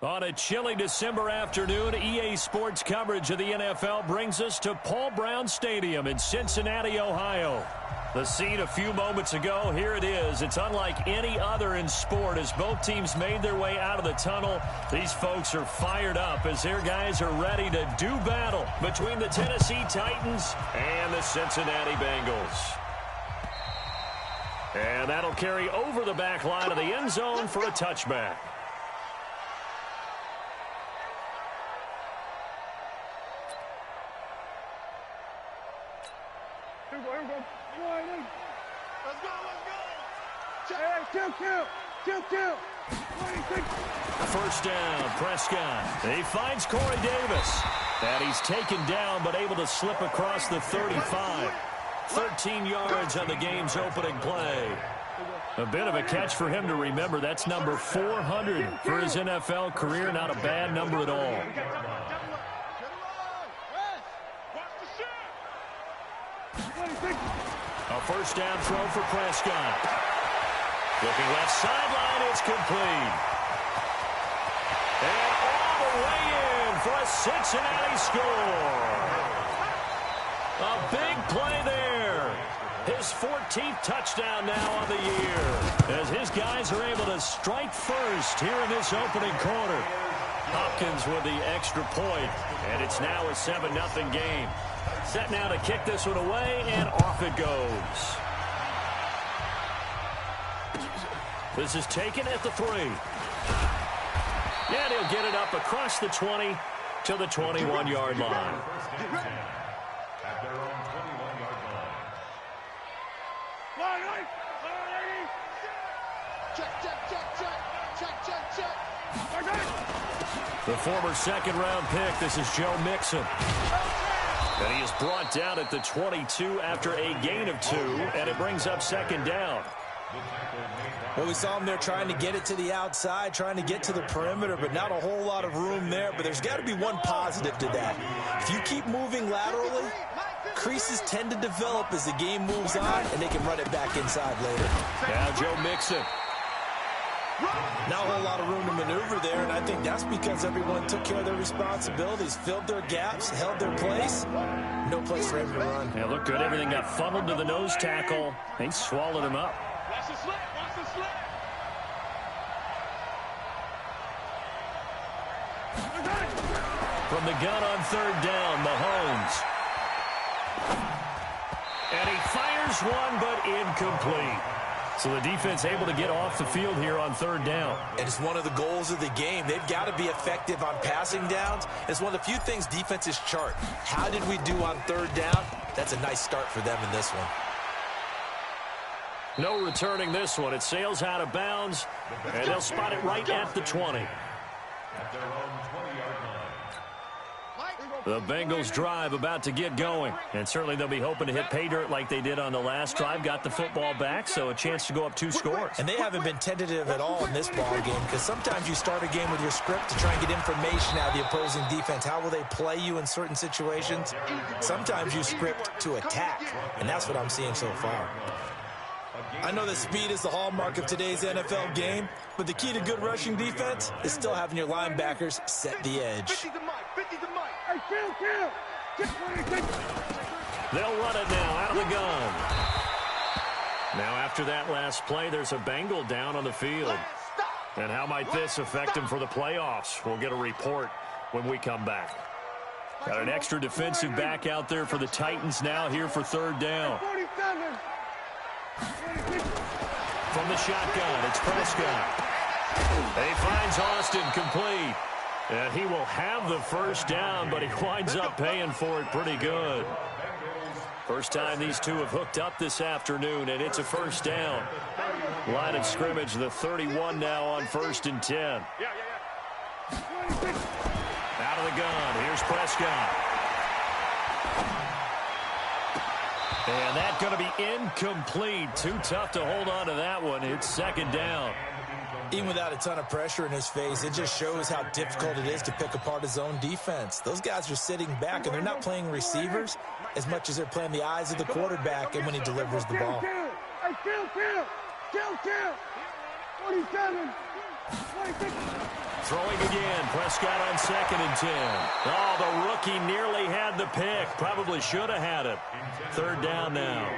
On a chilly December afternoon, EA Sports coverage of the NFL brings us to Paul Brown Stadium in Cincinnati, Ohio. The scene a few moments ago, here it is. It's unlike any other in sport as both teams made their way out of the tunnel. These folks are fired up as their guys are ready to do battle between the Tennessee Titans and the Cincinnati Bengals. And that'll carry over the back line of the end zone for a touchback. First down, Prescott. He finds Corey Davis. And he's taken down but able to slip across the 35. 13 yards on the game's opening play. A bit of a catch for him to remember. That's number 400 for his NFL career. Not a bad number at all. A first down throw for Prescott. Looking left sideline, it's complete. And all the way in for a Cincinnati score. A big play there. His 14th touchdown now on the year. As his guys are able to strike first here in this opening quarter. Hopkins with the extra point, and it's now a 7-0 game. Set now to kick this one away, and off it goes. This is taken at the 3. And he'll get it up across the 20 to the 21-yard line. At their own 21-yard line. Check. The former second-round pick, this is Joe Mixon. And he is brought down at the 22 after a gain of 2, and it brings up second down. Well, we saw him there trying to get it to the outside, trying to get to the perimeter, but not a whole lot of room there. But there's got to be one positive to that. If you keep moving laterally, creases tend to develop as the game moves on, and they can run it back inside later. Now Joe Mixon. Not a whole lot of room to maneuver there, and I think that's because everyone took care of their responsibilities, filled their gaps, held their place. No place for him to run. Yeah, looked good. Everything got funneled to the nose tackle. They swallowed him up. Watch the slip. From the gun on third down, Mahomes. And he fires one, but incomplete. So the defense able to get off the field here on third down. And it's one of the goals of the game. They've got to be effective on passing downs. It's one of the few things defenses chart. How did we do on third down? That's a nice start for them in this one. No returning this one. It sails out of bounds, and they'll spot it right at the 20. At their own 20-yard line. The Bengals drive about to get going, and certainly they'll be hoping to hit pay dirt like they did on the last drive. Got the football back, so a chance to go up 2 scores. And they haven't been tentative at all in this ball game, because sometimes you start a game with your script to try and get information out of the opposing defense. How will they play you in certain situations? Sometimes you script to attack, and that's what I'm seeing so far. I know that speed is the hallmark of today's NFL game, but the key to good rushing defense is still having your linebackers set the edge. They'll run it now out of the gun. Now after that last play, there's a Bengal down on the field. And how might this affect him for the playoffs? We'll get a report when we come back. Got an extra defensive back out there for the Titans now here for third down. From the shotgun, it's Prescott. He finds Austin complete. And he will have the first down, but he winds up paying for it pretty good. First time these two have hooked up this afternoon, and it's a first down. Line of scrimmage, the 31 now on 1st and 10. Out of the gun, here's Prescott. And that's going to be incomplete. Too tough to hold on to that one. It's second down. Even without a ton of pressure in his face, it just shows how difficult it is to pick apart his own defense. Those guys are sitting back, and they're not playing receivers as much as they're playing the eyes of the quarterback and when he delivers the ball. 47, 26. Throwing again. Prescott on 2nd and 10. Oh, the rookie nearly had the pick. Probably should have had it. 3rd down now.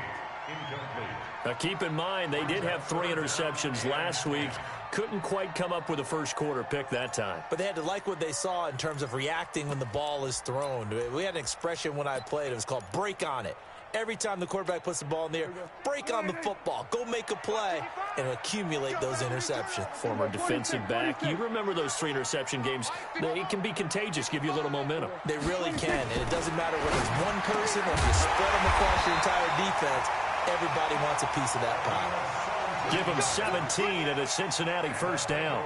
Now, keep in mind, they did have 3 interceptions last week. Couldn't quite come up with a first-quarter pick that time. But they had to like what they saw in terms of reacting when the ball is thrown. We had an expression when I played. It was called break on it. Every time the quarterback puts the ball in the air, break on the football. Go make a play and accumulate those interceptions. Former defensive back. You remember those 3 interception games. It can be contagious, give you a little momentum. They really can, and it doesn't matter whether it's one person or if you spread them across your entire defense. Everybody wants a piece of that pie. Give him 17 at a Cincinnati 1st down.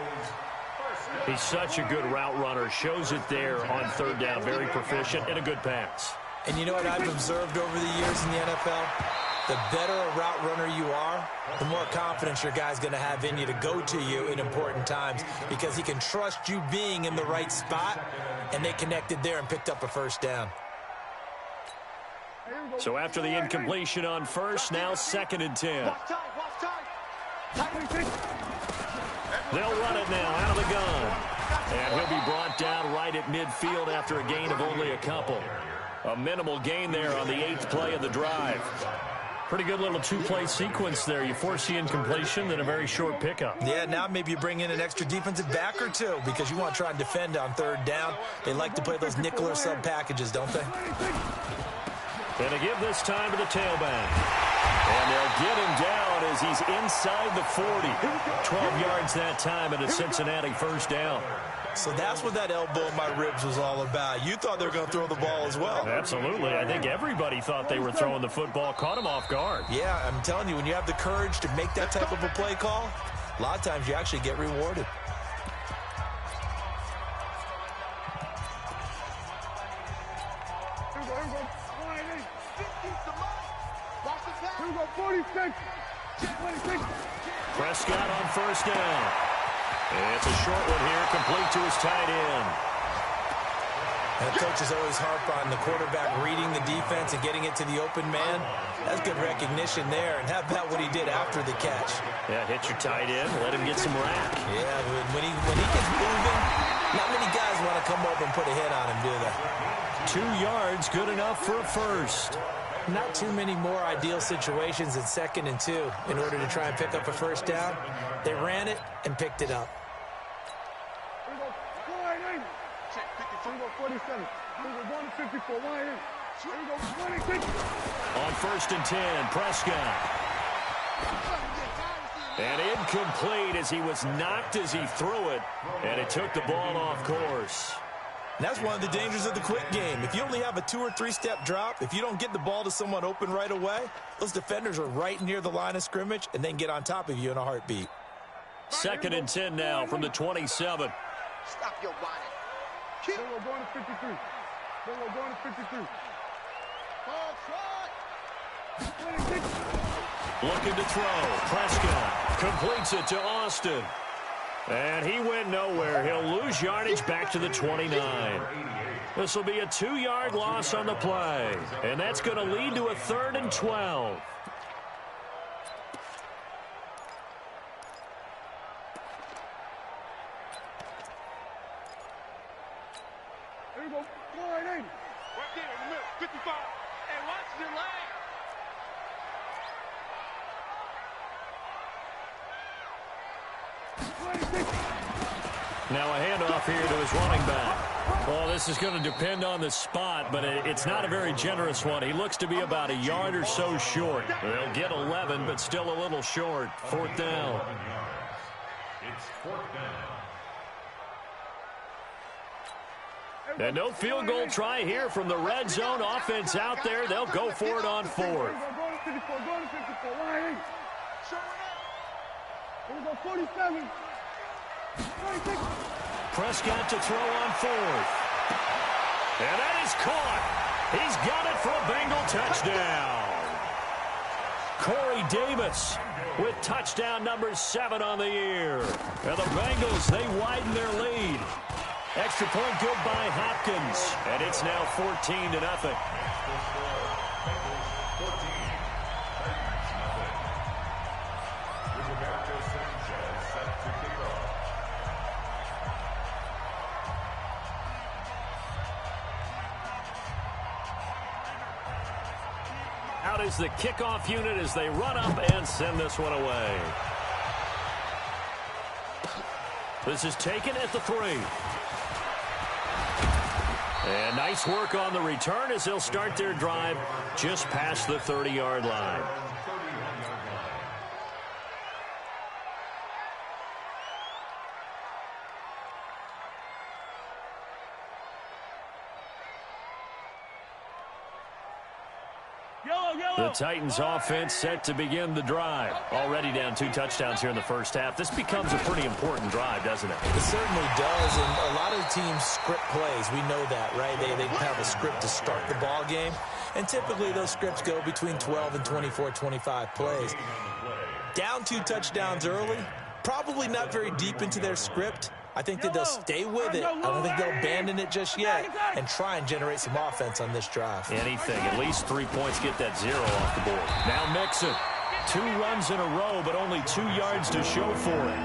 He's such a good route runner. Shows it there on 3rd down. Very proficient and a good pass. And you know what I've observed over the years in the NFL? The better a route runner you are, the more confidence your guy's going to have in you to go to you in important times because he can trust you being in the right spot, and they connected there and picked up a 1st down. So after the incompletion on 1st, now 2nd and 10. They'll run it now out of the gun. And he'll be brought down right at midfield after a gain of only a couple. A minimal gain there on the 8th play of the drive. Pretty good little 2-play sequence there. You force the incompletion, then a very short pickup. Yeah, now maybe you bring in an extra defensive back or 2 because you want to try and defend on 3rd down. They like to play those nickel or sub packages, don't they? And to give this time to the tailback. And they'll get him down as he's inside the 40. 12 yards that time at a Cincinnati 1st down. So that's what that elbow in my ribs was all about. You thought they were going to throw the ball as well. Absolutely. I think everybody thought they were throwing the football. Caught him off guard. Yeah, I'm telling you, when you have the courage to make that type of a play call, a lot of times you actually get rewarded. Prescott on 1st down. It's a short one here, complete to his tight end. And the coaches always harp on the quarterback reading the defense and getting it to the open man. That's good recognition there. And how about what he did after the catch? Yeah, hit your tight end, let him get some rack. Yeah, when he gets moving, not many guys want to come over and put a hit on him, do they? 2 yards, good enough for a 1st. Not too many more ideal situations at 2nd and 2 in order to try and pick up a 1st down. They ran it and picked it up. On 1st and 10, Prescott. And incomplete as he was knocked as he threw it. And it took the ball off course. And that's one of the dangers of the quick game. If you only have a 2- or 3-step drop, if you don't get the ball to someone open right away, those defenders are right near the line of scrimmage and then get on top of you in a heartbeat. 2nd and 10 now from the 27. Stop your body. Kill. Going to 53. Going to 53. Looking to throw. Prescott completes it to Austin. And he went nowhere. He'll lose yardage back to the 29. This will be a 2-yard loss on the play. And that's going to lead to a 3rd and 12. There you go. Right there in the middle. 55. And watch your leg. Now a handoff here to his running back. Well, this is going to depend on the spot, but it's not a very generous one. He looks to be about a yard or so short. They'll get 11, but still a little short. 4th down. It's 4th down. And no field goal try here from the red zone. Offense out there. They'll go for it on 4th. Prescott to throw on 4th. And that is caught. He's got it for a Bengal touchdown. Corey Davis with touchdown number 7 on the year. And the Bengals, they widen their lead. Extra point good by Hopkins. And it's now 14-0. Out is the kickoff unit as they run up and send this one away. This is taken at the 3. And nice work on the return as they'll start their drive just past the 30-yard line. The Titans offense set to begin the drive. Already down 2 touchdowns here in the first half. This becomes a pretty important drive, doesn't it? It certainly does, and a lot of teams script plays. We know that, right? They have a script to start the ball game, and typically those scripts go between 12 and 24, 25 plays. Down 2 touchdowns early, probably not very deep into their script. I think that they'll stay with it. I don't think they'll abandon it just yet and try and generate some offense on this drive. Anything. At least 3 points, get that 0 off the board. Now Mixon. 2 runs in a row, but only 2 yards to show for it.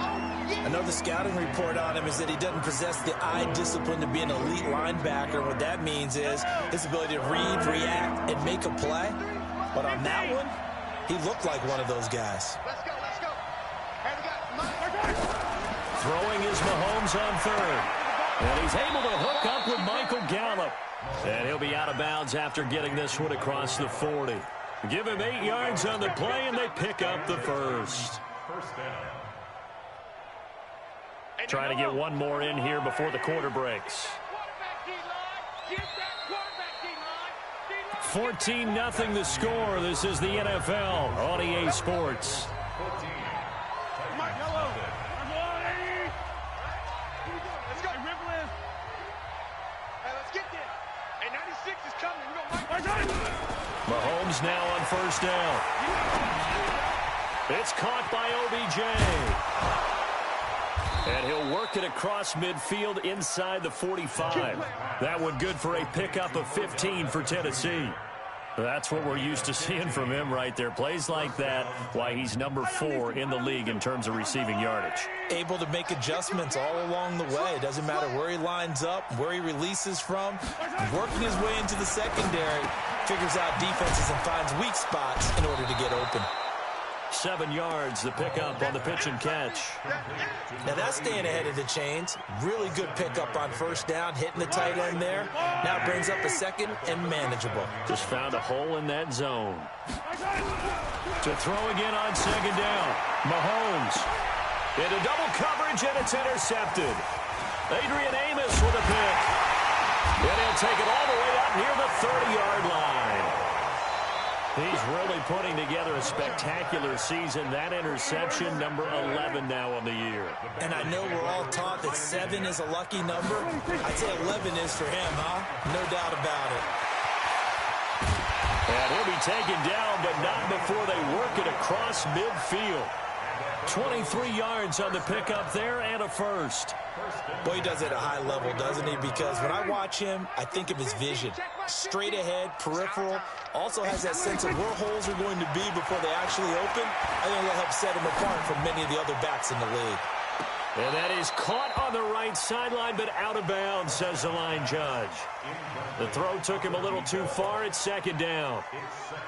I know the scouting report on him is that he doesn't possess the eye discipline to be an elite linebacker. What that means is his ability to read, react, and make a play. But on that one, he looked like one of those guys. Let's go, let's go. Hey, we got Throwing is Mahomes on 3rd. And he's able to hook up with Michael Gallup. And he'll be out of bounds after getting this one across the 40. Give him 8 yards on the play, and they pick up the first. Trying to get one more in here before the quarter breaks. 14-0 the score. This is the NFL on EA Sports. Mahomes now on first down. It's caught by OBJ. And he'll work it across midfield inside the 45. That one good for a pickup of 15 for Tennessee. That's what we're used to seeing from him right there. Plays like that, why he's number 4 in the league in terms of receiving yardage. Able to make adjustments all along the way. Doesn't matter where he lines up, where he releases from. Working his way into the secondary, figures out defenses and finds weak spots in order to get open. 7 yards, the pickup on the pitch and catch. Now that's staying ahead of the chains. Really good pickup on first down, hitting the tight end there. Now brings up a second and manageable. Just found a hole in that zone. To throw again on second down. Mahomes into double coverage, and it's intercepted. Adrian Amos with a pick. And he'll take it all the way up near the 30-yard line. He's really putting together a spectacular season. That interception, number 11 now on the year. And I know we're all taught that 7 is a lucky number. I'd say 11 is for him, huh? No doubt about it. And he'll be taken down, but not before they work it across midfield. 23 yards on the pickup there and a first. Boy, he does it at a high level, doesn't he? Because when I watch him, I think of his vision. Straight ahead, peripheral. Also has that sense of where holes are going to be before they actually open. I think that'll help set him apart from many of the other backs in the league. And that is caught on the right sideline, but out of bounds, says the line judge. The throw took him a little too far. It's second down.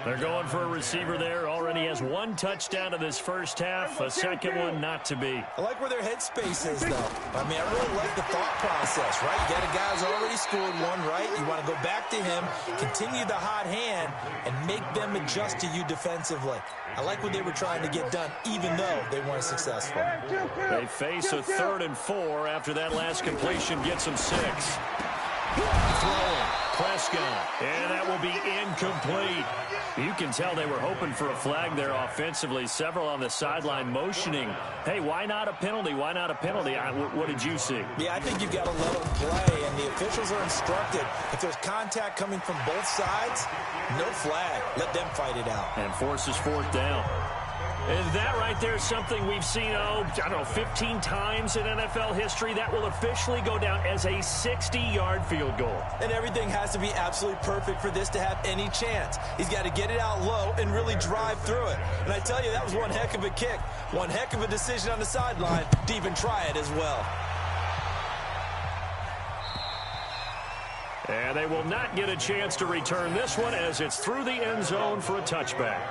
They're going for a receiver there. Already has 1 touchdown in this first half. A second one not to be. I like where their headspace is, though. I mean, I really like the thought process, right? You got a guy who's already scored 1, right? You want to go back to him, continue the hot hand, and make them adjust to you defensively. I like what they were trying to get done, even though they weren't successful. They face a 3rd and 4 after that last completion gets them 6. Throwing, Prescott, and that will be incomplete. You can tell they were hoping for a flag there offensively. Several on the sideline motioning, hey, why not a penalty? Why not a penalty? What did you see? Yeah, I think you've got to let them play, and the officials are instructed. If there's contact coming from both sides, no flag. Let them fight it out. And forces 4th down. And that right there is something we've seen, 15 times in NFL history. That will officially go down as a 60-yard field goal. And everything has to be absolutely perfect for this to have any chance. He's got to get it out low and really drive through it. And I tell you, that was one heck of a kick. One heck of a decision on the sideline to even try it as well. And they will not get a chance to return this one as it's through the end zone for a touchback.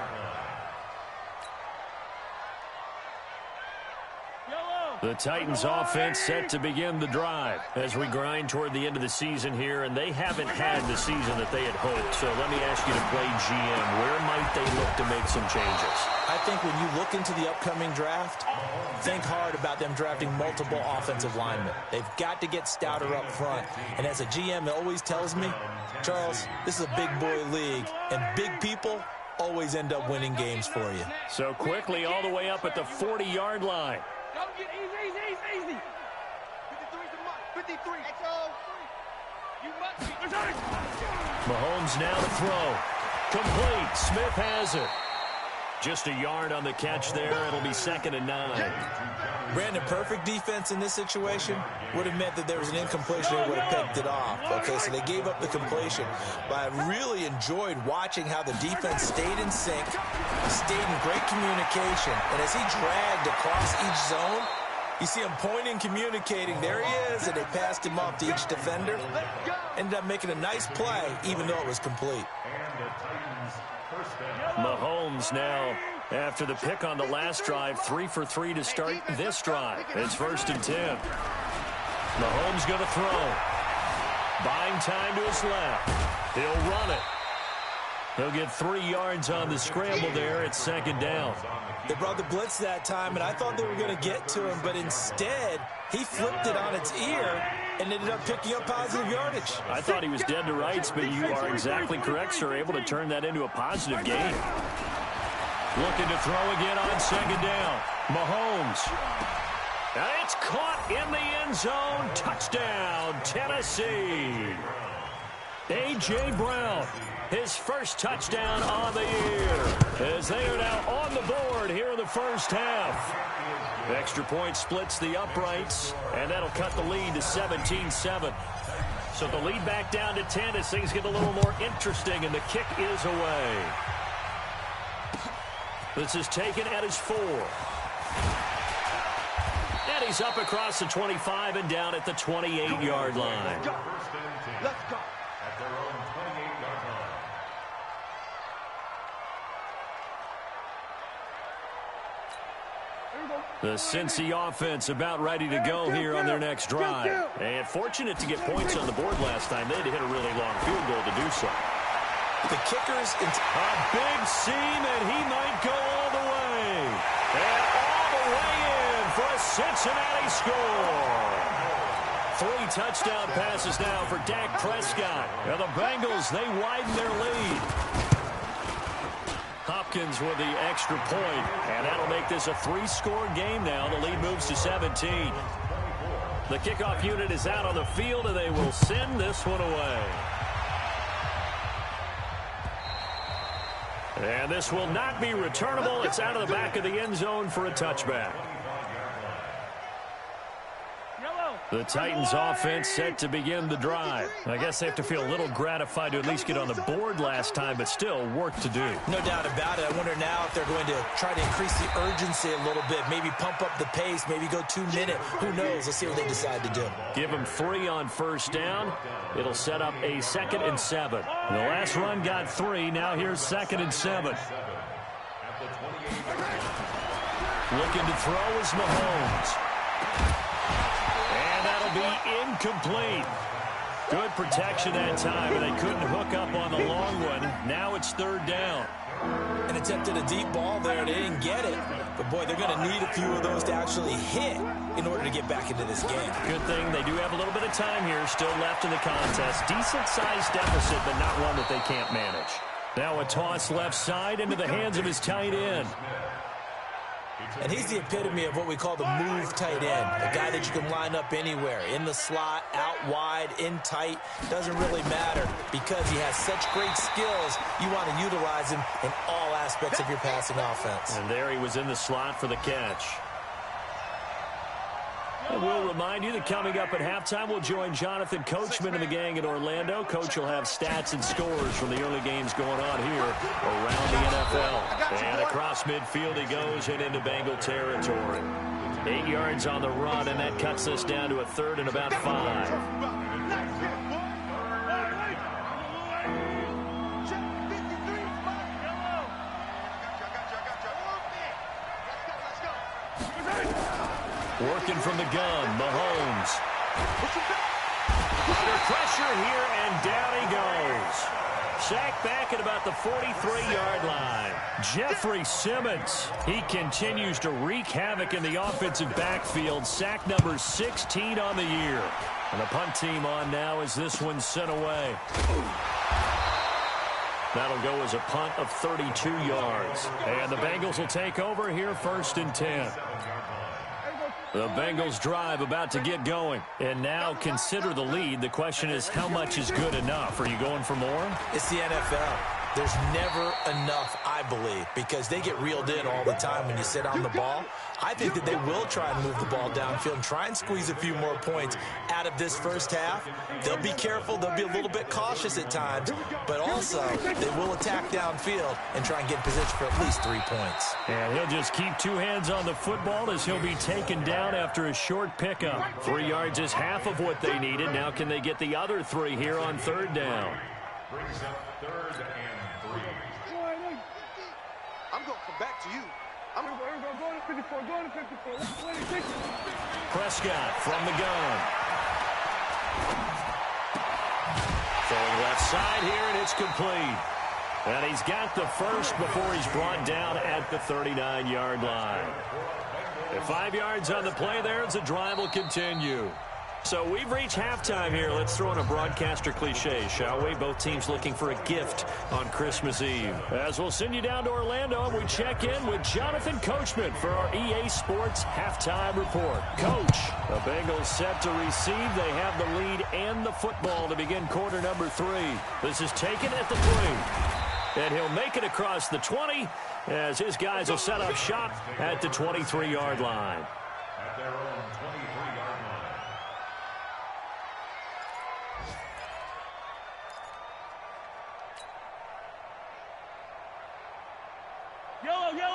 The Titans offense set to begin the drive as we grind toward the end of the season here, and they haven't had the season that they had hoped. So let me ask you to play GM. Where might they look to make some changes? I think when you look into the upcoming draft, think hard about them drafting multiple offensive linemen. They've got to get stouter up front. And as a GM, it always tells me, Charles, this is a big boy league, and big people always end up winning games for you. So quickly all the way up at the 40-yard line. Don't get easy. 53 is the mark. 53. You must be. Mahomes now to throw. Complete. Smith has it. Just a yard on the catch there. It'll be 2nd and 9. Brandon, perfect defense in this situation would have meant that there was an incompletion and would have picked it off. Okay, so they gave up the completion. But I really enjoyed watching how the defense stayed in sync, stayed in great communication. And as he dragged across each zone, you see him pointing, communicating. There he is, and they passed him off to each defender. Ended up making a nice play, even though it was complete. Mahomes now, after the pick on the last drive, 3 for 3 to start this drive. It's 1st and 10. Mahomes going to throw. Buying time to his left. He'll run it. He'll get 3 yards on the scramble there. It's 2nd down. They brought the blitz that time, and I thought they were going to get to him, but instead, he flipped it on its ear and ended up picking up positive yardage. I thought he was dead to rights, but you are exactly correct, sir. Able to turn that into a positive gain. Looking to throw again on 2nd down. Mahomes. And it's caught in the end zone. Touchdown, Tennessee. A.J. Brown, his first touchdown on the year, as they are now on the board here in the first half. Extra point splits the uprights, and that'll cut the lead to 17-7. So the lead back down to 10 as things get a little more interesting, and the kick is away. This is taken at his 4. And he's up across the 25 and down at the 28-yard line. Let's go. At their own 28-yard line. The Cincy offense about ready to go here on their next drive. And fortunate to get points on the board last time. They had to hit a really long field goal to do so. The kickers... A big seam, and he might go all the way. And all the way in for a Cincinnati score. 3 touchdown passes now for Dak Prescott. And the Bengals, they widen their lead. Hopkins with the extra point, and that'll make this a 3-score game now. The lead moves to 17. The kickoff unit is out on the field, and they will send this one away. And this will not be returnable. It's out of the back of the end zone for a touchback. The Titans offense set to begin the drive. I guess they have to feel a little gratified to at least get on the board last time, but still work to do. No doubt about it. I wonder now if they're going to try to increase the urgency a little bit, maybe pump up the pace, maybe go 2-minute. Who knows? Let's see what they decide to do. Give them 3 on first down. It'll set up a 2nd and 7. The last run got 3. Now here's 2nd and 7. Looking to throw is Mahomes. And that'll be incomplete. Good protection that time, and they couldn't hook up on the long one. Now it's 3rd down. And attempted a deep ball there. They didn't get it. But, boy, they're going to need a few of those to actually hit in order to get back into this game. Good thing they do have a little bit of time here still left in the contest. Decent-sized deficit, but not one that they can't manage. Now a toss left side into the hands of his tight end. And he's the epitome of what we call the move tight end. A guy that you can line up anywhere. In the slot, out wide, in tight. Doesn't really matter because he has such great skills. You want to utilize him in all aspects of your passing offense. And there he was in the slot for the catch. And we'll remind you that coming up at halftime, we'll join Jonathan Coachman and the gang in Orlando. Coach will have stats and scores from the early games going on here around the NFL. And across midfield he goes and into Bengal territory. 8 yards on the run, and that cuts us down to a 3rd and about 5. Working from the gun, Mahomes. Under pressure here, and down he goes. Sacked back at about the 43-yard line. Jeffrey Simmons, he continues to wreak havoc in the offensive backfield. Sack number 16 on the year. And the punt team on now as this one's sent away. That'll go as a punt of 32 yards. And the Bengals will take over here 1st and 10. The Bengals drive about to get going. And now consider the lead. The question is, how much is good enough? Are you going for more? It's the NFL. There's never enough, I believe, because they get reeled in all the time when you sit on the ball. I think that they will try and move the ball downfield and try and squeeze a few more points out of this first half. They'll be careful. They'll be a little bit cautious at times, but also they will attack downfield and try and get in position for at least 3 points. And he'll just keep 2 hands on the football as he'll be taken down after a short pickup. 3 yards is half of what they needed. Now can they get the other 3 here on 3rd down? Brings up 3rd and 3. I'm going to come back to you. I'm going to go to 54. Go to 54. Prescott from the gun. Throwing left side here, and it's complete. And he's got the first before he's brought down at the 39-yard line. At 5 yards on the play there, as the drive will continue. So we've reached halftime here. Let's throw in a broadcaster cliche, shall we? Both teams looking for a gift on Christmas Eve. As we'll send you down to Orlando, and we check in with Jonathan Coachman for our EA Sports Halftime Report. Coach, the Bengals set to receive. They have the lead and the football to begin quarter number 3. This is taken at the 3. And he'll make it across the 20 as his guys will set up shop at the 23-yard line. At their own 23-yard line.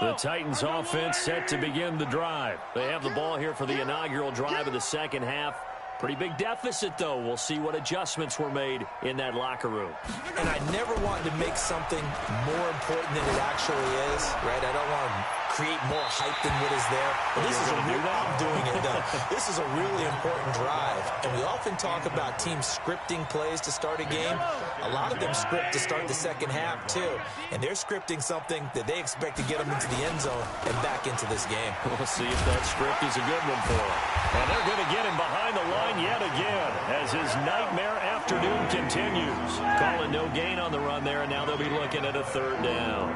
The Titans offense set to begin the drive. They have the ball here for the inaugural drive of the second half. Pretty big deficit, though. We'll see what adjustments were made in that locker room. And I never wanted to make something more important than it actually is, right? I don't want to create more hype than what is there. But this is a real, I'm doing it, though. This is a really important drive. And we often talk about teams scripting plays to start a game. A lot of them script to start the second half, too. And they're scripting something that they expect to get them into the end zone and back into this game. We'll see if that script is a good one for them. And they're going to get him behind the line yet again as his nightmare afternoon continues. Calling no gain on the run there, and now they'll be looking at a 3rd down.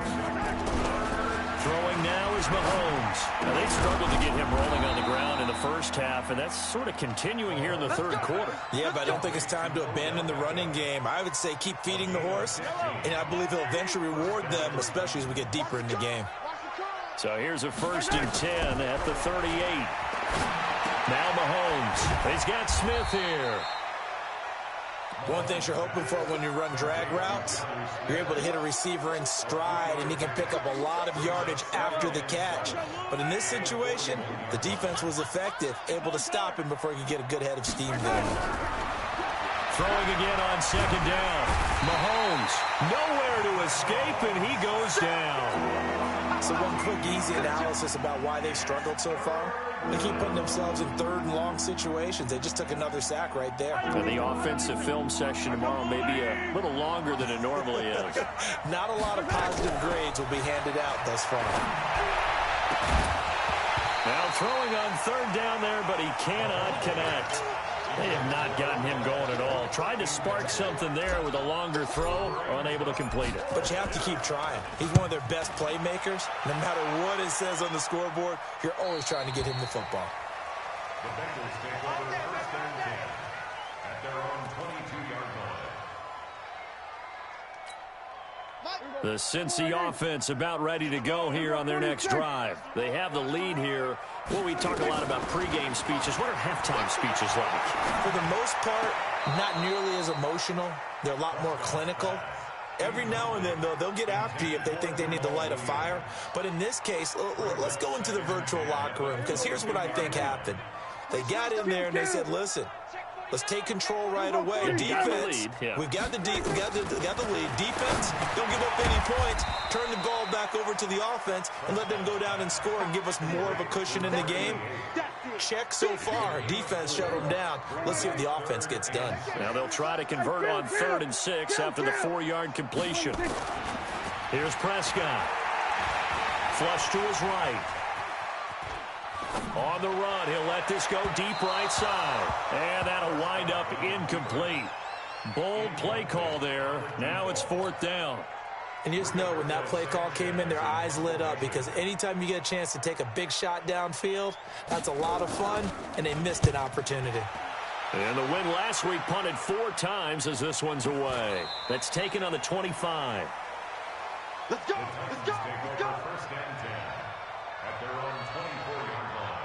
Throwing now is Mahomes. Now, they struggled to get him rolling on the ground in the first half, and that's sort of continuing here in the 3rd quarter. Yeah, but I don't think it's time to abandon the running game. I would say keep feeding the horse, and I believe he'll eventually reward them, especially as we get deeper in the game. So here's a 1st and 10 at the 38. Now Mahomes. He's got Smith here. One thing you're hoping for when you run drag routes, you're able to hit a receiver in stride, and he can pick up a lot of yardage after the catch. But in this situation, the defense was effective, able to stop him before he could get a good head of steam there. Throwing again on 2nd down. Mahomes, nowhere to escape, and he goes down. So one quick, easy analysis about why they've struggled so far. They keep putting themselves in 3rd and long situations. They just took another sack right there. And the offensive film session tomorrow may be a little longer than it normally is. Not a lot of positive grades will be handed out thus far. Now throwing on 3rd down there, but he cannot connect. They have not gotten him going at all. Tried to spark something there with a longer throw, unable to complete it. But you have to keep trying. He's one of their best playmakers. No matter what it says on the scoreboard, you're always trying to get him the football. The Bengals take over 1st and 10 at their own 22-yard line. The Cincy offense about ready to go here on their next drive. They have the lead here. Well, we talk a lot about pregame speeches. What are halftime speeches like? For the most part, not nearly as emotional. They're a lot more clinical. Every now and then, though, they'll get after you if they think they need to light a fire. But in this case, let's go into the virtual locker room, because here's what I think happened. They got in there and they said, listen, let's take control right away. Defense, we've got the lead. Defense, don't give up any points. Turn the ball back over to the offense and let them go down and score and give us more of a cushion in the game. check so far. Defense shut them down. Let's see what the offense gets done. Now they'll try to convert on 3rd and 6 after the 4-yard completion. Here's Prescott. Flush to his right. On the run, he'll let this go deep right side. And that'll wind up incomplete. Bold play call there. Now it's 4th down. And you just know when that play call came in, their eyes lit up, because anytime you get a chance to take a big shot downfield, that's a lot of fun, and they missed an opportunity. And the win last week punted 4 times as this one's away. That's taken on the 25. Let's go! Let's go! Let's go! First and 10 at their own 24-yard line.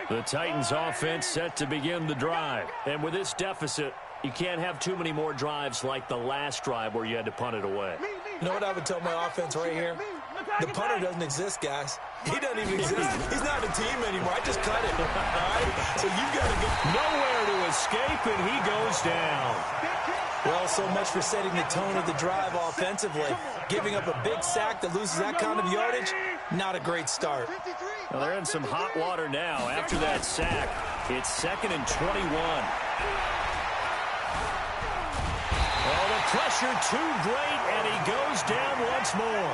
The Titans offense set to begin the drive. And with this deficit, you can't have too many more drives like the last drive where you had to punt it away. You know what I would tell my offense right here? The punter doesn't exist, guys. He doesn't even exist. He's not a team anymore. I just cut it. All right? So you got to go. Nowhere to escape, and he goes down. Well, so much for setting the tone of the drive offensively. Giving up a big sack that loses that kind of yardage, not a great start. Well, they're in some hot water now after that sack. It's 2nd and 21. Oh, the pressure too great, and he goes down once more.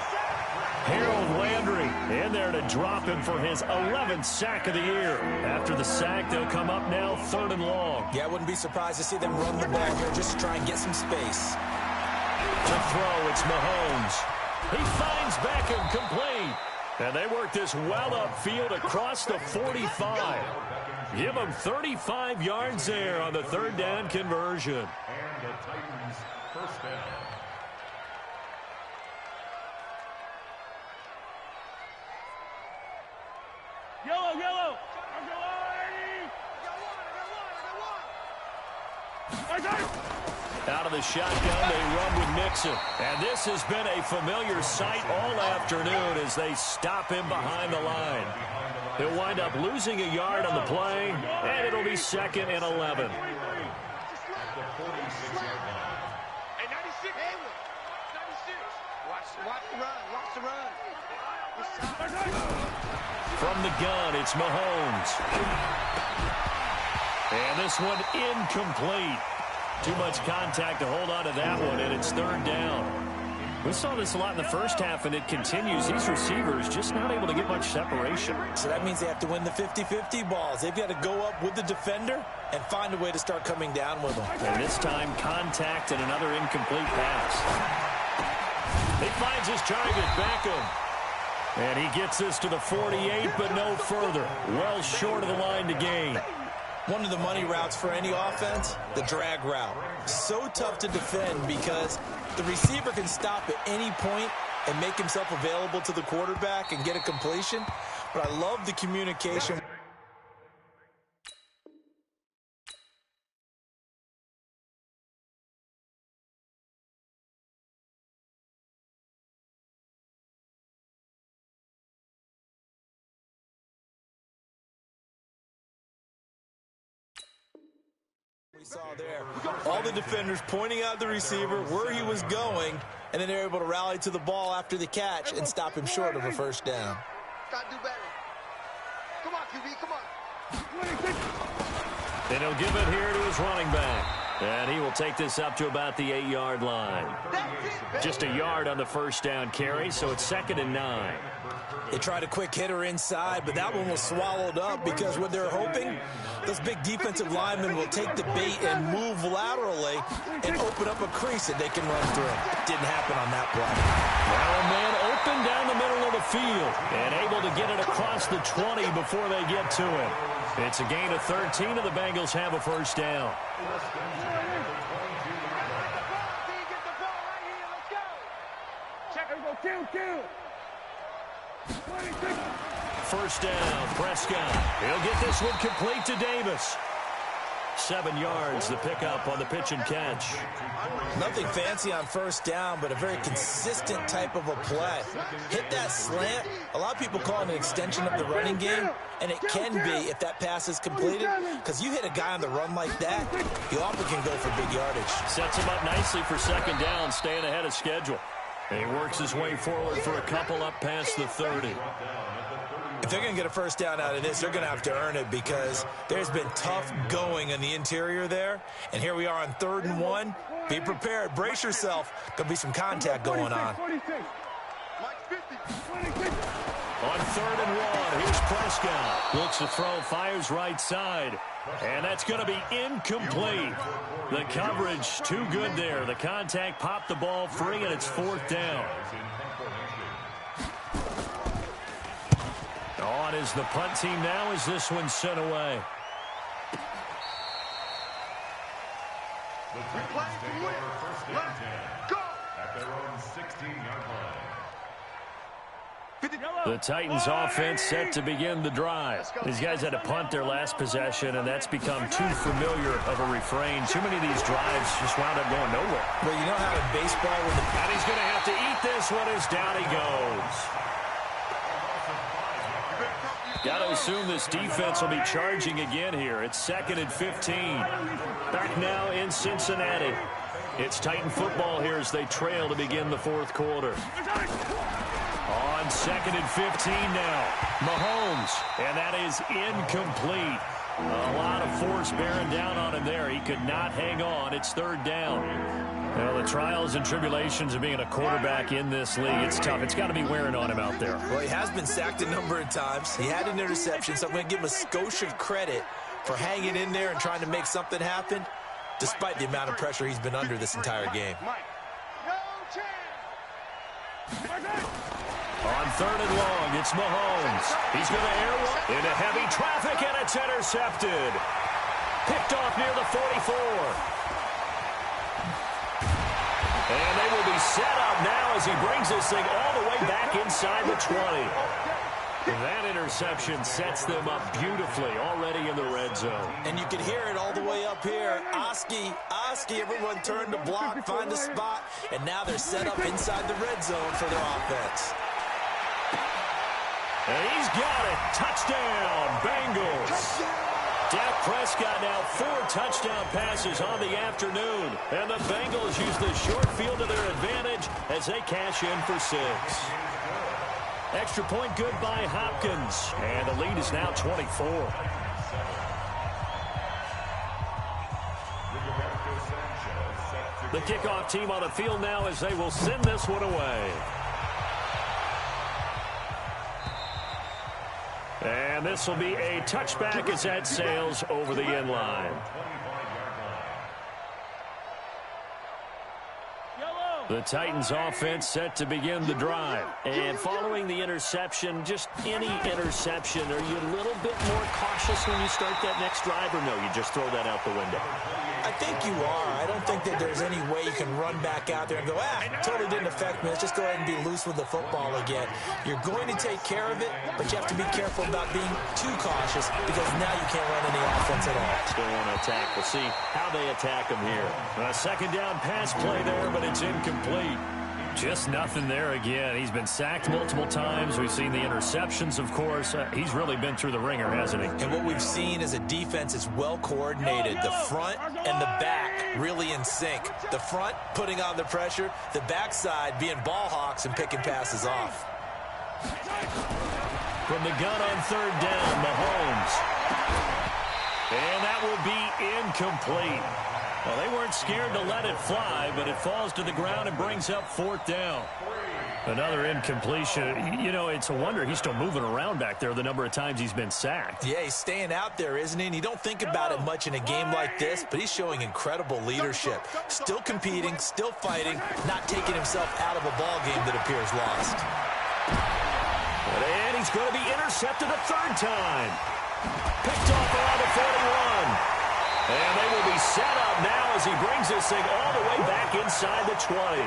Harold Landry in there to drop him for his 11th sack of the year. After the sack, they'll come up now 3rd and long. Yeah, I wouldn't be surprised to see them run the ball here just to try and get some space. To throw, it's Mahomes. He finds Beckham complete. And they work this well upfield across the 45. Give them 35 yards there on the 3rd down conversion. And the Titans first down. Yellow, yellow! Out of the shotgun, they run with Mixon. And this has been a familiar sight all afternoon as they stop him behind the line. He'll wind up losing a yard on the play, and it'll be 2nd and 11. At the 46-yard line. Hey, 96! 96! Watch the run, watch the run. From the gun, it's Mahomes. And this one incomplete. Too much contact to hold on to that one, and it's 3rd down. We saw this a lot in the first half, and it continues. These receivers just not able to get much separation. So that means they have to win the 50-50 balls. They've got to go up with the defender and find a way to start coming down with them. And this time, contact and another incomplete pass. He finds his target, Beckham. And he gets this to the 48, but no further. Well short of the line to gain. One of the money routes for any offense, the drag route. So tough to defend because the receiver can stop at any point and make himself available to the quarterback and get a completion. But I love the communication. We saw there all the defenders pointing out the receiver where he was going, and then they're able to rally to the ball after the catch and stop him short of a 1st down. Gotta do better. Come on, QB, come on. And he'll give it here to his running back. And he will take this up to about the 8-yard line. Just a yard on the 1st down carry, so it's 2nd and 9. They tried a quick hitter inside, but that one was swallowed up because what they're hoping, those big defensive linemen will take the bait and move laterally and open up a crease that they can run through. Didn't happen on that play. Now a man open down the middle of the field and able to get it across the 20 before they get to it. It's a gain of 13, and the Bengals have a 1st down. Kill. 1st down, Prescott. He'll get this one complete to Davis. 7 yards, the pickup on the pitch and catch. Nothing fancy on 1st down, but a very consistent type of a play. Hit that slant. A lot of people call it an extension of the running game, and it can be if that pass is completed, because you hit a guy on the run like that, you often can go for big yardage. Sets him up nicely for 2nd down, staying ahead of schedule. He works his way forward for a couple up past the 30. If they're going to get a first down out of this, they're going to have to earn it because there's been tough going in the interior there. And here we are on 3rd and 1. Be prepared. Brace yourself. Going to be some contact going on. On 3rd and 1, here's Prescott. Looks to throw, fires right side. And that's going to be incomplete. The coverage too good there. The contact popped the ball free, and it's 4th down. On is the punt team now as this one's sent away. The Titans take over 1st and 10 at their own 16-yard line. The Titans offense set to begin the drive. These guys had to punt their last possession, and that's become too familiar of a refrain. Too many of these drives just wound up going nowhere. Well, you know how in baseball when the... And he's going to have to eat this one as down he goes. Got to assume this defense will be charging again here. It's 2nd and 15. Back now in Cincinnati. It's Titan football here as they trail to begin the 4th quarter. On 2nd and 15 now. Mahomes. And that is incomplete. A lot of force bearing down on him there. He could not hang on. It's 3rd down. Well, the trials and tribulations of being a quarterback in this league, it's tough. It's got to be wearing on him out there. Well, he has been sacked a number of times. He had an interception, so I'm going to give him a skosh of credit for hanging in there and trying to make something happen, despite the amount of pressure he's been under this entire game. On 3rd and long, it's Mahomes. He's going to air one into heavy traffic, and it's intercepted. Picked off near the 44. And they will be set up now as he brings this thing all the way back inside the 20. That interception sets them up beautifully already in the red zone. And you can hear it all the way up here. Oski, everyone turned to block, find a spot, and now they're set up inside the red zone for their offense. And he's got it. Touchdown, Bengals. Dak Prescott now 4 touchdown passes on the afternoon. And the Bengals use the short field to their advantage as they cash in for 6. Extra point good by Hopkins. And the lead is now 24. The kickoff team on the field now as they will send this one away. And this will be a touchback as that sails over the end line. The Titans offense set to begin the drive. And following the interception, just any interception, are you a little bit more cautious when you start that next drive, or no, you just throw that out the window? I think you are. I don't think that there's any way you can run back out there and go, totally didn't affect me. Let's just go ahead and be loose with the football again. You're going to take care of it, but you have to be careful about being too cautious because now you can't run any offense at all. Still want to attack. We'll see how they attack them here. A 2nd down pass play there, but it's incomplete. Just nothing there again. He's been sacked multiple times. We've seen the interceptions, of course. He's really been through the ringer, hasn't he? And what we've seen is a defense is well coordinated. The front and the back really in sync. The front putting on the pressure. The backside being ball hawks and picking passes off. From the gun on 3rd down, Mahomes. And that will be incomplete. Well, they weren't scared to let it fly, but it falls to the ground and brings up 4th down. Another incompletion. You know, it's a wonder he's still moving around back there the number of times he's been sacked. Yeah, he's staying out there, isn't he? And you don't think about it much in a game like this, but he's showing incredible leadership. Still competing, still fighting, not taking himself out of a ball game that appears lost. And he's going to be intercepted a 3rd time. Picked off around the 41. And they will be set up now as he brings this thing all the way back inside the 20.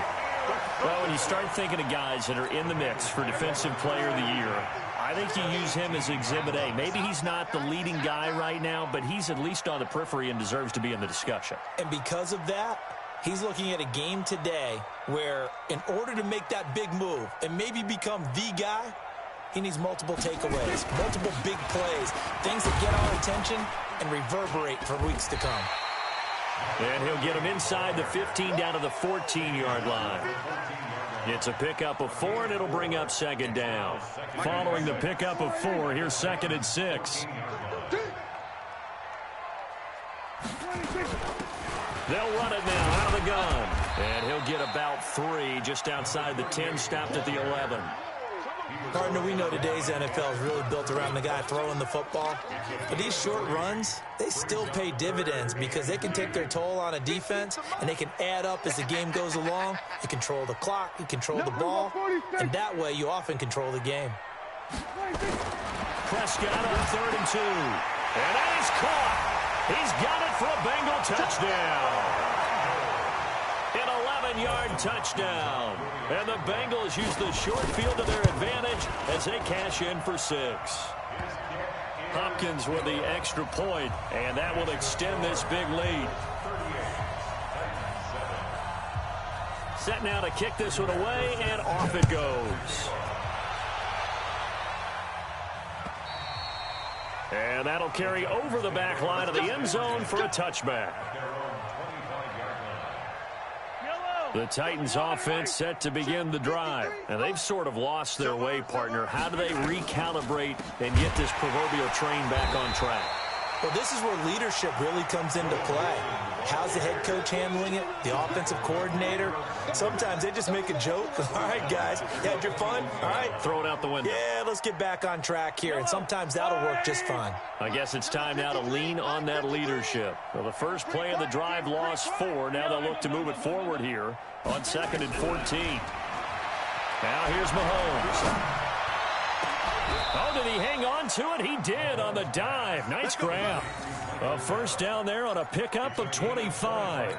Well, when you start thinking of guys that are in the mix for Defensive Player of the Year, I think you use him as Exhibit A. Maybe he's not the leading guy right now, but he's at least on the periphery and deserves to be in the discussion. And because of that, he's looking at a game today where in order to make that big move and maybe become the guy, he needs multiple takeaways, multiple big plays, things that get our attention and reverberate for weeks to come. And he'll get him inside the 15 down to the 14-yard line. It's a pickup of 4, and it'll bring up second down. Following the pickup of 4, here's 2nd and 6. They'll run it now out of the gun. And he'll get about 3 just outside the 10, stopped at the 11. Partner, we know today's NFL is really built around the guy throwing the football. But these short runs, they still pay dividends because they can take their toll on a defense, and they can add up as the game goes along. You control the clock, you control the ball, and that way you often control the game. Prescott on 3rd and 2. And that is caught. He's got it for a Bengal touchdown. An 11-yard touchdown. And the Bengals use the short field to their advantage as they cash in for 6. Hopkins with the extra point, and that will extend this big lead. Set now to kick this one away, and off it goes. And that'll carry over the back line of the end zone for a touchback. The Titans offense set to begin the drive. And they've sort of lost their way, partner. How do they recalibrate and get this proverbial train back on track? Well, this is where leadership really comes into play. How's the head coach handling it? The offensive coordinator? Sometimes they just make a joke. All right, guys, you had your fun? All right. Throw it out the window. Yeah, let's get back on track here. And sometimes that'll work just fine. I guess it's time now to lean on that leadership. Well, the first play of the drive lost 4. Now they'll look to move it forward here on 2nd and 14. Now here's Mahomes. Oh, did he hang on to it? He did on the dive. Nice grab. A first down there on a pickup of 25.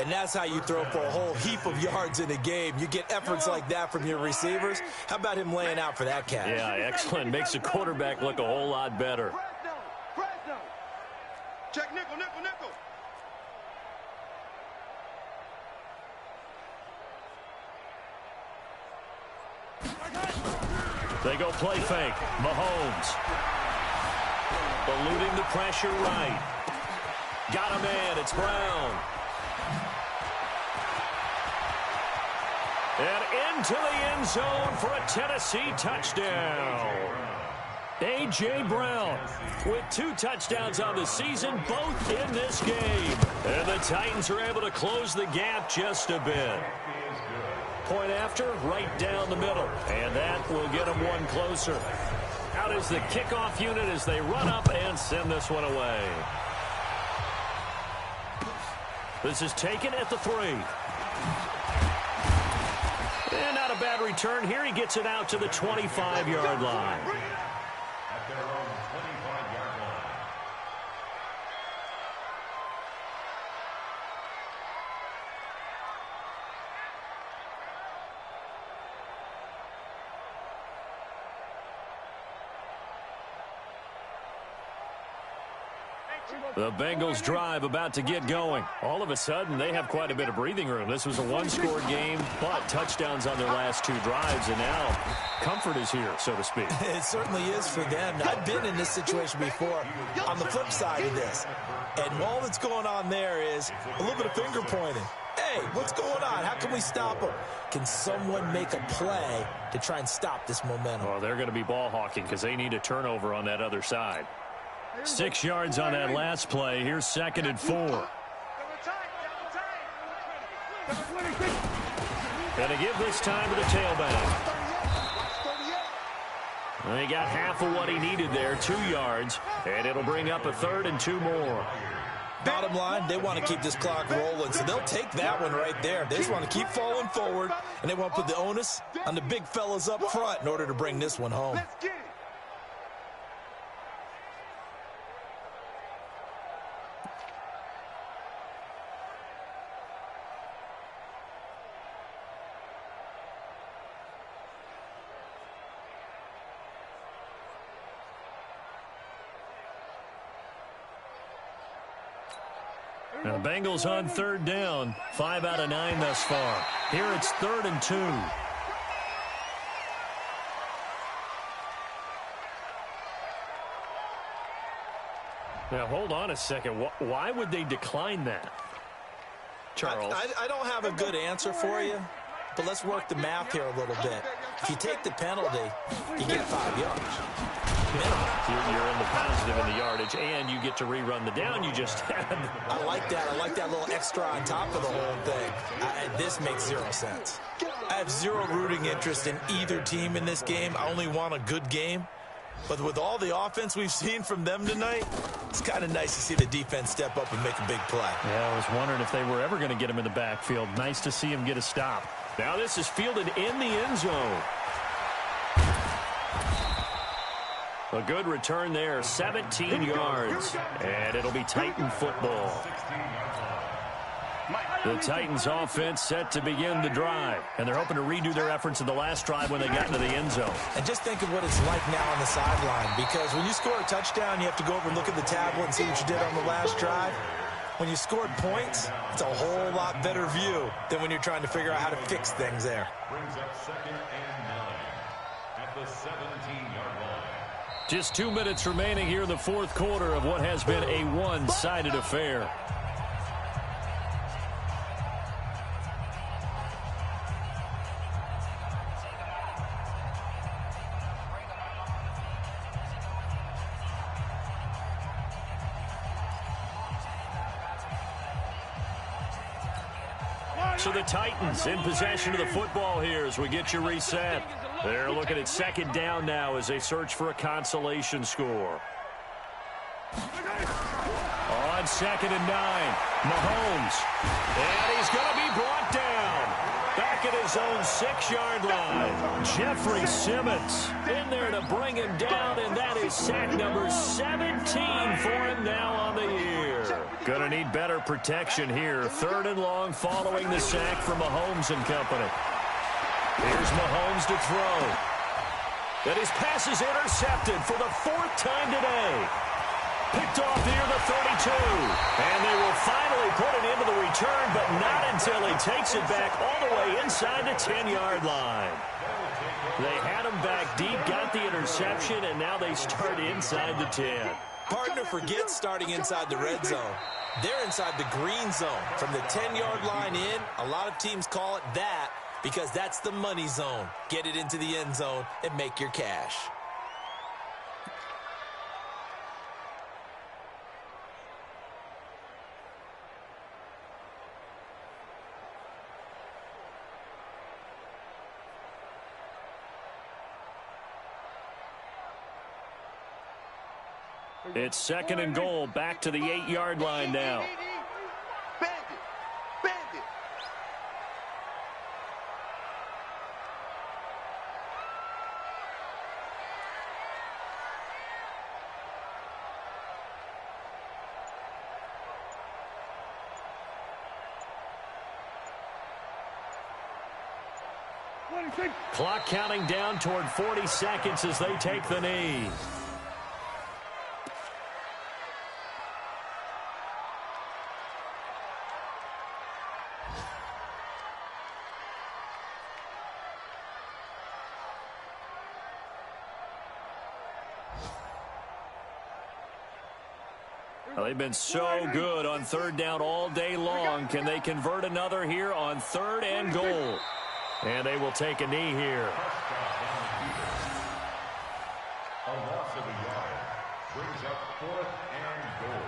And that's how you throw for a whole heap of yards in a game. You get efforts like that from your receivers. How about him laying out for that catch? Yeah, excellent. Makes the quarterback look a whole lot better. Check nickel, nickel, nickel. They go play fake. Mahomes. Eluding the pressure right. Got a man. It's Brown. And into the end zone for a Tennessee touchdown. A.J. Brown with 2 touchdowns on the season, both in this game. And the Titans are able to close the gap just a bit. Point after, right down the middle. And that will get them one closer. Out is the kickoff unit as they run up and send this one away. This is taken at the 3. And not a bad return here. He gets it out to the 25-yard line. At their own 25-yard line. The Bengals drive about to get going. All of a sudden, they have quite a bit of breathing room. This was a one-score game, but touchdowns on their last 2 drives, and now comfort is here, so to speak. It certainly is for them. I've been in this situation before on the flip side of this. And all that's going on there is a little bit of finger pointing. Hey, what's going on? How can we stop them? Can someone make a play to try and stop this momentum? Well, they're going to be ball hawking because they need a turnover on that other side. 6 yards on that last play. Here's 2nd and 4. Gonna give this time to the tailback. And he got half of what he needed there, 2 yards, and it'll bring up a 3rd and 2 more. Bottom line, they want to keep this clock rolling, so they'll take that one right there. They just want to keep falling forward, and they want to put the onus on the big fellas up front in order to bring this one home. Now, the Bengals on 3rd down. 5 out of 9 thus far. Here it's 3rd and 2. Now, hold on a second. Why would they decline that? Charles? I don't have a good answer for you, but let's work the math here a little bit. If you take the penalty, you get 5 yards. Minimum. You're in the positive in the yardage, and you get to rerun the down you just had. I like that. I like that little extra on top of the whole thing. This makes 0 sense. I have zero rooting interest in either team in this game. I only want a good game. But with all the offense we've seen from them tonight, it's kind of nice to see the defense step up and make a big play. Yeah, I was wondering if they were ever going to get him in the backfield. Nice to see him get a stop. Now this is fielded in the end zone. A good return there, 17 yards. And it'll be Titan football. The Titans offense set to begin the drive. And they're hoping to redo their efforts in the last drive when they got into the end zone. And just think of what it's like now on the sideline. Because when you score a touchdown, you have to go over and look at the tablet and see what you did on the last drive. When you scored points, it's a whole lot better view than when you're trying to figure out how to fix things there. Brings up 2nd and 9 at the 17-yard line. Just 2 minutes remaining here in the fourth quarter of what has been a one-sided affair. So the Titans in possession of the football here as we get you reset. They're looking at 2nd down now as they search for a consolation score. On 2nd and 9, Mahomes. And he's going to be brought down. Back at his own 6-yard line. Jeffrey Simmons in there to bring him down, and that is sack number 17 for him now on the year. Gonna need better protection here. 3rd and long following the sack from Mahomes and company. Here's Mahomes to throw. And his pass is intercepted for the 4th time today. Picked off near the 32. And they will finally put it into the return, but not until he takes it back all the way inside the 10-yard line. They had him back deep, got the interception, and now they start inside the 10. Partner forgets starting inside the red zone. They're inside the green zone. From the 10-yard line in, a lot of teams call it that because that's the money zone. Get it into the end zone and make your cash. It's 2nd and goal, back to the 8-yard line now. Clock counting down toward 40 seconds as they take the knee. Well, they've been so good on 3rd down all day long. Can they convert another here on 3rd and goal? And they will take a knee here. A loss of a yard brings up 4th and goal.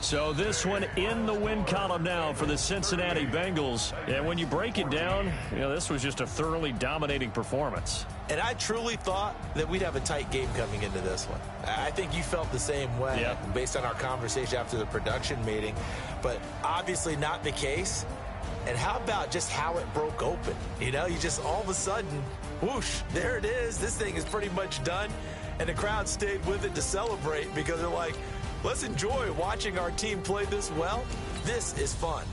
So this one in the win column now for the Cincinnati Bengals. And when you break it down, you know, this was just a thoroughly dominating performance. And I truly thought that we'd have a tight game coming into this one. I think you felt the same way based on our conversation after the production meeting. But obviously not the case. And how about just how it broke open? You know, you just all of a sudden, whoosh, there it is. This thing is pretty much done. And the crowd stayed with it to celebrate because they're like, let's enjoy watching our team play this well. This is fun.